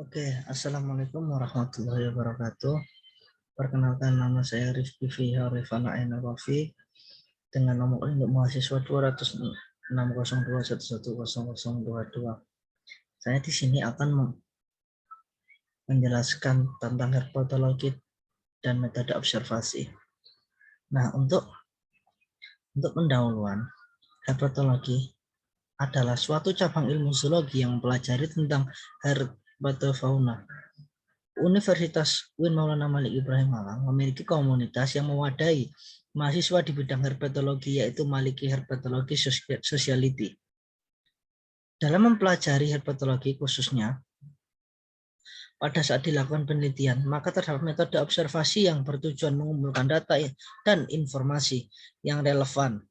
Oke, Assalamualaikum warahmatullahi wabarakatuh. Perkenalkan, nama saya Rifki Fiha Rifana Enarafi dengan nomor induk mahasiswa 20602110022. Saya di sini akan menjelaskan tentang herpetologi dan metode observasi. Nah, untuk pendahuluan, herpetologi adalah suatu cabang ilmu zoologi yang mempelajari tentang herpetofauna. Universitas UIN Maulana Malik Ibrahim Malang memiliki komunitas yang mewadahi mahasiswa di bidang herpetologi, yaitu Maliki Herpetology Society. Dalam mempelajari herpetologi khususnya, pada saat dilakukan penelitian, maka terdapat metode observasi yang bertujuan mengumpulkan data dan informasi yang relevan.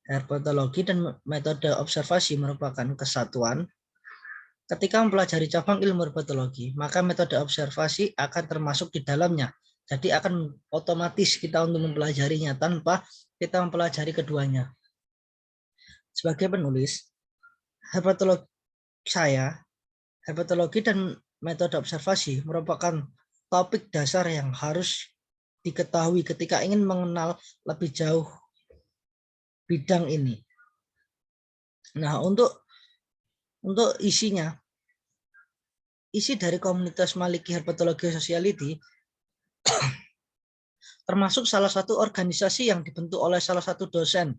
Herpetologi dan metode observasi merupakan kesatuan. Ketika mempelajari cabang ilmu herpetologi, maka metode observasi akan termasuk di dalamnya. Jadi akan otomatis kita untuk mempelajarinya tanpa kita mempelajari keduanya. Sebagai penulis, herpetologi dan metode observasi merupakan topik dasar yang harus diketahui ketika ingin mengenal lebih jauh bidang ini. Nah, untuk isinya, isi dari komunitas Maliki Herpetology Society termasuk salah satu organisasi yang dibentuk oleh salah satu dosen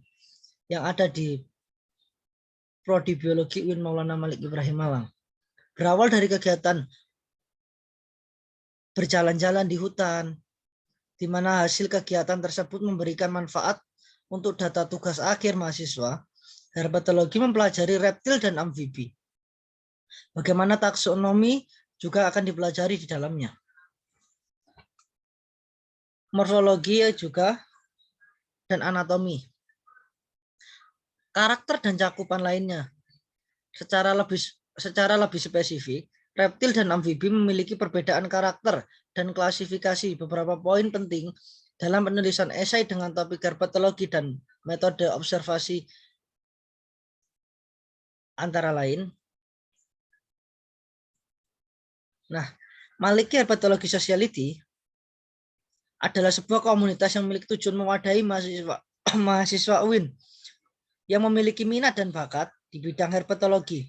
yang ada di Prodi Biologi UIN Maulana Malik Ibrahim Malang. Berawal dari kegiatan berjalan-jalan di hutan, di mana hasil kegiatan tersebut memberikan manfaat untuk data tugas akhir mahasiswa, herpetologi mempelajari reptil dan amfibi. Bagaimana taksonomi juga akan dipelajari di dalamnya. Morfologi juga dan anatomi. Karakter dan cakupan lainnya. Secara lebih spesifik, reptil dan amfibi memiliki perbedaan karakter dan klasifikasi. Beberapa poin penting dalam penulisan esai dengan topik herpetologi dan metode observasi antara lain. Nah, Maliki Herpetology Society adalah sebuah komunitas yang memiliki tujuan mewadahi mahasiswa UIN yang memiliki minat dan bakat di bidang herpetologi.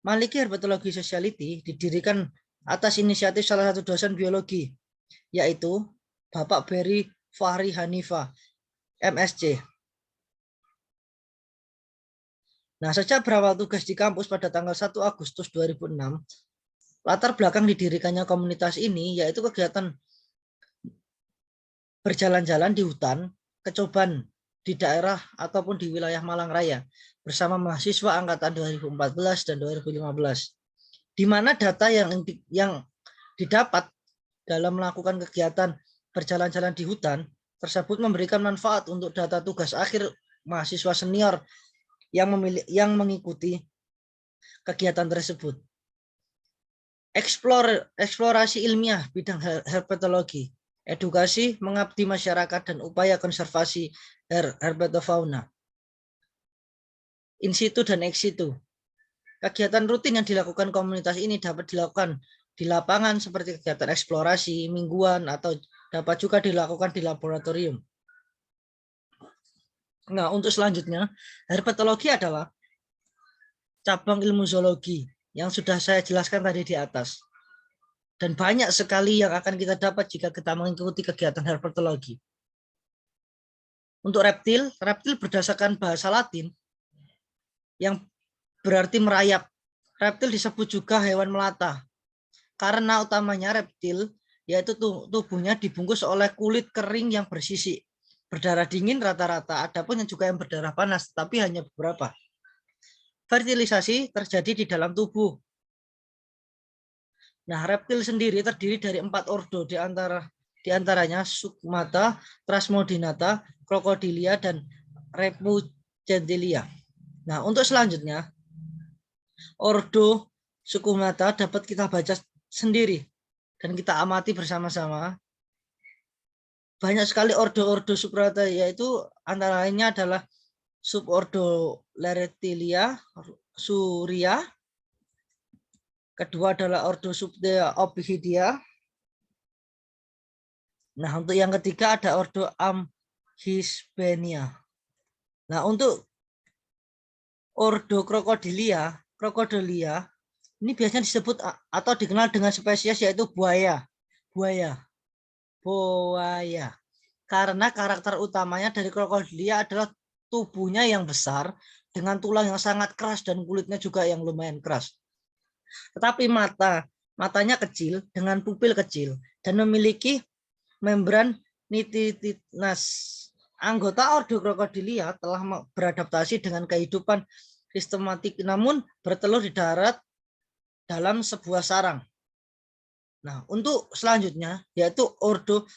Maliki Herpetology Society didirikan atas inisiatif salah satu dosen biologi, yaitu Bapak Berry Fahri Hanifa, MSc. Nah, sejak berawal tugas di kampus pada tanggal 1 Agustus 2006, latar belakang didirikannya komunitas ini yaitu kegiatan berjalan-jalan di hutan, kecoban di daerah ataupun di wilayah Malang Raya bersama mahasiswa angkatan 2014 dan 2015. Di mana data yang didapat dalam melakukan kegiatan berjalan-jalan di hutan tersebut memberikan manfaat untuk data tugas akhir mahasiswa senior yang mengikuti kegiatan tersebut. Eksplorasi ilmiah bidang herpetologi, edukasi, mengabdi masyarakat, dan upaya konservasi herpetofauna. In situ dan ex situ. Kegiatan rutin yang dilakukan komunitas ini dapat dilakukan di lapangan seperti kegiatan eksplorasi mingguan atau dapat juga dilakukan di laboratorium. Nah, untuk selanjutnya, herpetologi adalah cabang ilmu zoologi yang sudah saya jelaskan tadi di atas. Dan banyak sekali yang akan kita dapat jika kita mengikuti kegiatan herpetologi. Untuk reptil berdasarkan bahasa Latin yang berarti merayap. Reptil disebut juga hewan melata. Karena utamanya reptil yaitu tubuhnya dibungkus oleh kulit kering yang bersisik. Berdarah dingin rata-rata, adapun yang juga yang berdarah panas, tapi hanya beberapa. Fertilisasi terjadi di dalam tubuh. Nah, reptil sendiri terdiri dari 4 ordo, diantaranya Sukmata, Phrasmodinata, Crocodilia, dan Repugentilia. Nah, untuk selanjutnya, ordo Sukmata dapat kita baca sendiri dan kita amati bersama-sama. Banyak sekali ordo-ordo Sukmata, yaitu antara lainnya adalah subordo Leretilia, Suria, Kedua adalah ordo Subdea Ophidia. Nah, untuk yang ketiga ada ordo Amhisbenia. Nah, untuk ordo Crocodilia ini biasanya disebut atau dikenal dengan spesies yaitu buaya. Karena karakter utamanya dari Crocodilia adalah tubuhnya yang besar dengan tulang yang sangat keras dan kulitnya juga yang lumayan keras. Tetapi matanya kecil dengan pupil kecil dan memiliki membran nitidnas. Anggota ordo Crocodilia telah beradaptasi dengan kehidupan sistematik namun bertelur di darat dalam sebuah sarang. Nah, untuk selanjutnya yaitu ordo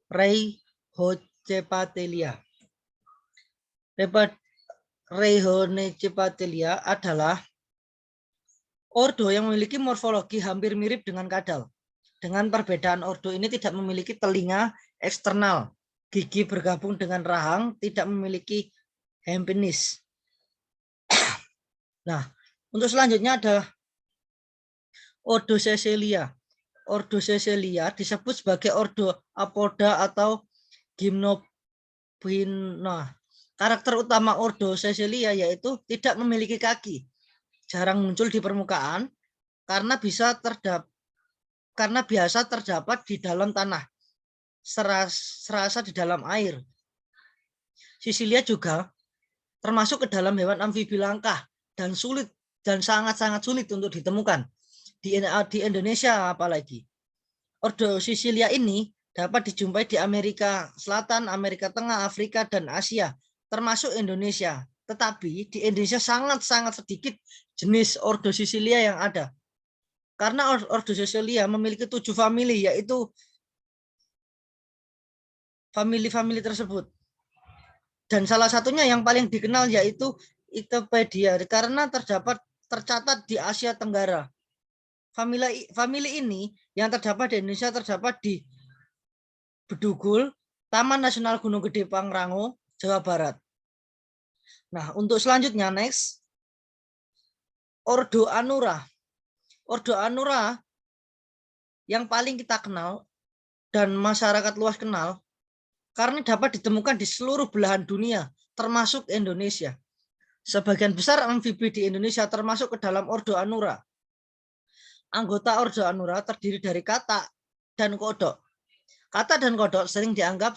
Rhyhocephalia. Rhyhocephalia adalah ordo yang memiliki morfologi hampir mirip dengan kadal. Dengan perbedaan ordo ini tidak memiliki telinga eksternal, gigi bergabung dengan rahang, tidak memiliki hemipenis. Nah, untuk selanjutnya ada ordo Caesalia. Ordo Caesalia disebut sebagai ordo Apoda atau Gymnopina. Karakter utama ordo Caesalia yaitu tidak memiliki kaki, jarang muncul di permukaan karena biasa terdapat di dalam tanah, serasa di dalam air. Caesalia juga termasuk ke dalam hewan amfibi langka dan sangat-sangat sulit untuk ditemukan di Indonesia apalagi. Ordo Caesalia ini dapat dijumpai di Amerika Selatan, Amerika Tengah, Afrika, dan Asia, termasuk Indonesia. Tetapi di Indonesia sangat-sangat sedikit jenis ordo Caesalia yang ada. Karena ordo Caesalia memiliki 7 famili, yaitu famili-famili tersebut. Dan salah satunya yang paling dikenal yaitu Ictopedia, karena tercatat di Asia Tenggara. Famili ini yang terdapat di Indonesia terdapat di Bedugul, Taman Nasional Gunung Gede Pangrango, Jawa Barat. Nah, untuk selanjutnya next, ordo Anura. Ordo Anura yang paling kita kenal dan masyarakat luas kenal karena dapat ditemukan di seluruh belahan dunia, termasuk Indonesia. Sebagian besar amfibi di Indonesia termasuk ke dalam ordo Anura. Anggota ordo Anura terdiri dari katak dan kodok. Katak dan kodok sering dianggap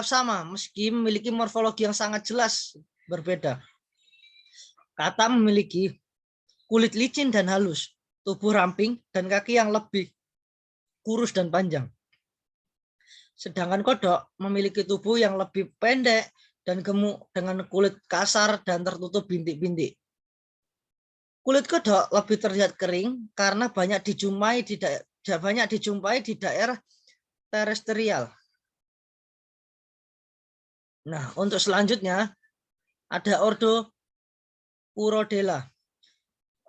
sama meski memiliki morfologi yang sangat jelas berbeda. Katak memiliki kulit licin dan halus, tubuh ramping, dan kaki yang lebih kurus dan panjang. Sedangkan kodok memiliki tubuh yang lebih pendek dan gemuk dengan kulit kasar dan tertutup bintik-bintik. Kulit kodok lebih terlihat kering karena banyak dijumpai di daerah terestrial. Nah, untuk selanjutnya ada ordo Urodela.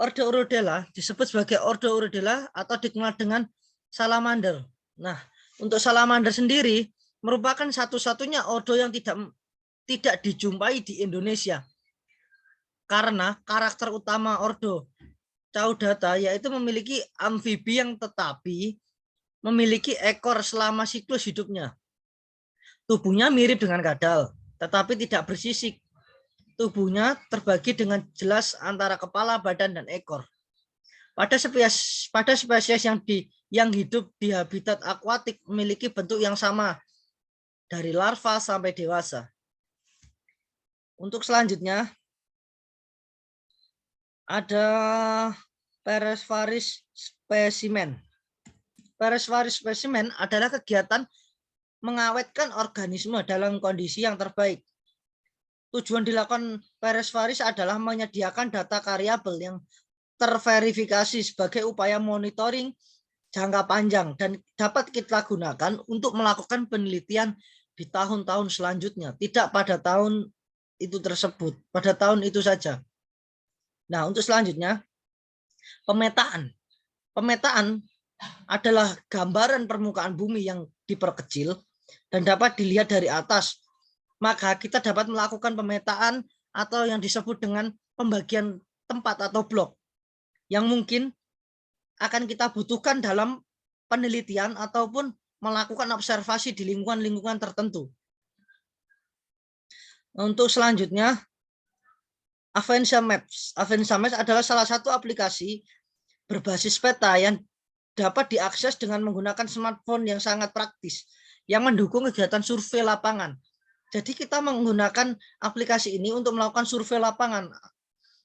Ordo Urodela disebut sebagai ordo Urodela atau dikenal dengan salamander. Nah, untuk salamander sendiri merupakan satu-satunya ordo yang tidak dijumpai di Indonesia. Karena karakter utama ordo Caudata yaitu memiliki amfibi yang tetapi memiliki ekor selama siklus hidupnya. Tubuhnya mirip dengan kadal, tetapi tidak bersisik. Tubuhnya terbagi dengan jelas antara kepala, badan, dan ekor. Pada spesies yang hidup di habitat akuatik memiliki bentuk yang sama dari larva sampai dewasa. Untuk selanjutnya ada Peresvaris spesimen. Peresvaris spesimen adalah kegiatan mengawetkan organisme dalam kondisi yang terbaik. Tujuan dilakukan Peresvaris adalah menyediakan data variabel yang terverifikasi sebagai upaya monitoring jangka panjang dan dapat kita gunakan untuk melakukan penelitian di tahun-tahun selanjutnya, tidak pada tahun itu tersebut, pada tahun itu saja. Nah, untuk selanjutnya pemetaan. Pemetaan adalah gambaran permukaan bumi yang diperkecil dan dapat dilihat dari atas. Maka kita dapat melakukan pemetaan atau yang disebut dengan pembagian tempat atau blok yang mungkin akan kita butuhkan dalam penelitian ataupun melakukan observasi di lingkungan-lingkungan tertentu. Untuk selanjutnya, Avanza Maps. Avanza Maps adalah salah satu aplikasi berbasis peta yang dapat diakses dengan menggunakan smartphone yang sangat praktis, yang mendukung kegiatan survei lapangan. Jadi kita menggunakan aplikasi ini untuk melakukan survei lapangan.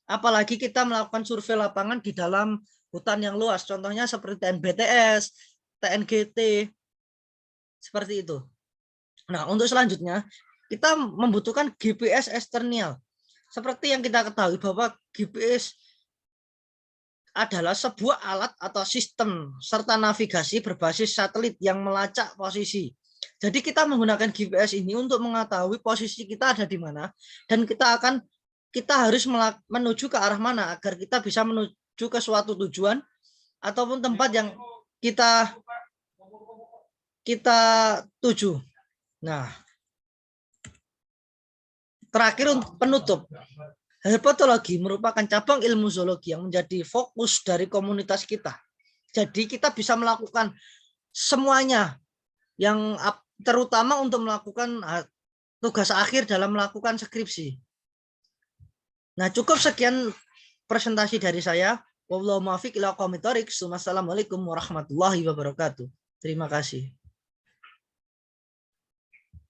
Apalagi kita melakukan survei lapangan di dalam hutan yang luas. Contohnya seperti TNBTS, TNGT, seperti itu. Nah, untuk selanjutnya, kita membutuhkan GPS eksternal. Seperti yang kita ketahui bahwa GPS adalah sebuah alat atau sistem serta navigasi berbasis satelit yang melacak posisi. Jadi kita menggunakan GPS ini untuk mengetahui posisi kita ada di mana, dan kita harus menuju ke arah mana agar kita bisa menuju ke suatu tujuan ataupun tempat yang kita tuju. Nah, terakhir untuk penutup, herpetologi merupakan cabang ilmu zoologi yang menjadi fokus dari komunitas kita. Jadi kita bisa melakukan semuanya, yang terutama untuk melakukan tugas akhir dalam melakukan skripsi. Nah, cukup sekian presentasi dari saya. Wassalamualaikum warahmatullahi wabarakatuh. Terima kasih.